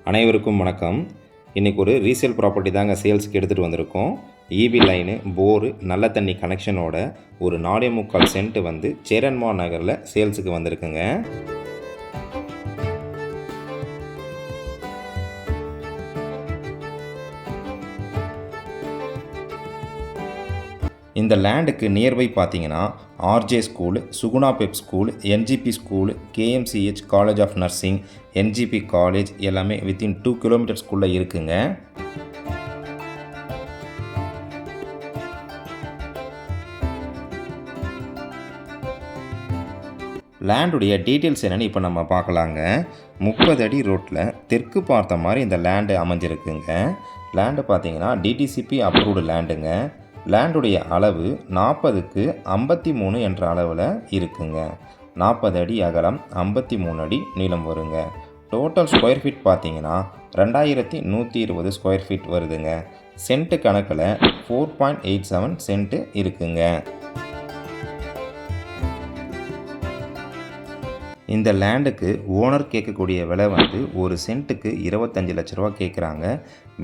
அனைவருக்கும் வணக்கம். இன்றைக்கி ஒரு ரீசேல் ப்ராப்பர்ட்டி தாங்க சேல்ஸுக்கு எடுத்துகிட்டு வந்திருக்கோம். ஈபி லைனு, போரு, நல்ல தண்ணி கனெக்ஷனோட ஒரு 4.25 சென்ட் வந்து சேரன்மார் நகரில் சேல்ஸுக்கு வந்திருக்குங்க. இந்த லேண்டுக்கு நியர்பை பார்த்தீங்கன்னா RJ school, Suguna pip school, NGP school, KMCH college of nursing, NGP college எல்லாமே வித்தின் 2 கிலோமீட்டர்ஸ்குள்ளே இருக்குங்க. லேண்டுடைய டீட்டெயில்ஸ் என்னென்னு இப்போ நம்ம பார்க்கலாங்க. 30 அடி ரோட்டில் தெற்கு பார்த்த மாதிரி இந்த லேண்டு அமைஞ்சிருக்குங்க. லேண்டு பார்த்தீங்கன்னா டிடிசிபி அப்ரூவ்டு லேண்டுங்க. லேண்டுடைய அளவு 40க்கு 53 என்ற அளவில் இருக்குங்க. 40 அடி அகலம், 53 அடி நீளம் வருங்க. டோட்டல் ஸ்கொயர் ஃபீட் பார்த்தீங்கன்னா 2120 ஸ்கொயர் ஃபீட் வருதுங்க. சென்ட்டு கணக்கில் 4.87 சென்ட்டு இருக்குங்க. இந்த லேண்டுக்கு ஓனர் கேட்கக்கூடிய விலை வந்து ஒரு சென்ட்டுக்கு 25 லட்ச ரூபா கேட்குறாங்க.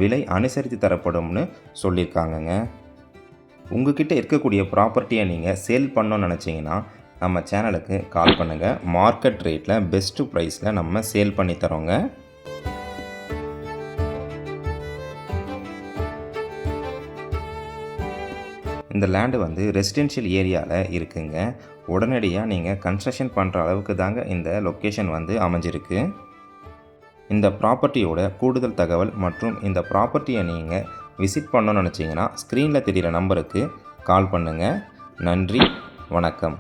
விலை அனுசரித்து தரப்படும்னு சொல்லியிருக்காங்கங்க. உங்ககிட்ட இருக்கக்கூடிய ப்ராப்பர்ட்டியை நீங்கள் சேல் பண்ணணும்னு நினச்சிங்கன்னா நம்ம சேனலுக்கு கால் பண்ணுங்கள். மார்க்கெட் ரேட்டில் பெஸ்ட்டு ப்ரைஸில் நம்ம சேல் பண்ணி தரோங்க. இந்த லேண்டு வந்து ரெசிடென்ஷியல் ஏரியாவில் இருக்குங்க. உடனடியாக நீங்கள் கன்ஸ்ட்ரக்ஷன் பண்ணுற அளவுக்கு தாங்க இந்த லொக்கேஷன் வந்து அமைஞ்சிருக்கு. இந்த ப்ராப்பர்ட்டியோட கூடுதல் தகவல் மற்றும் இந்த ப்ராப்பர்ட்டியை நீங்கள் விசிட் பண்ணணும்னு நினச்சிங்கன்னா ஸ்க்ரீனில் தெரிகிற நம்பருக்கு கால் பண்ணுங்கள். நன்றி, வணக்கம்.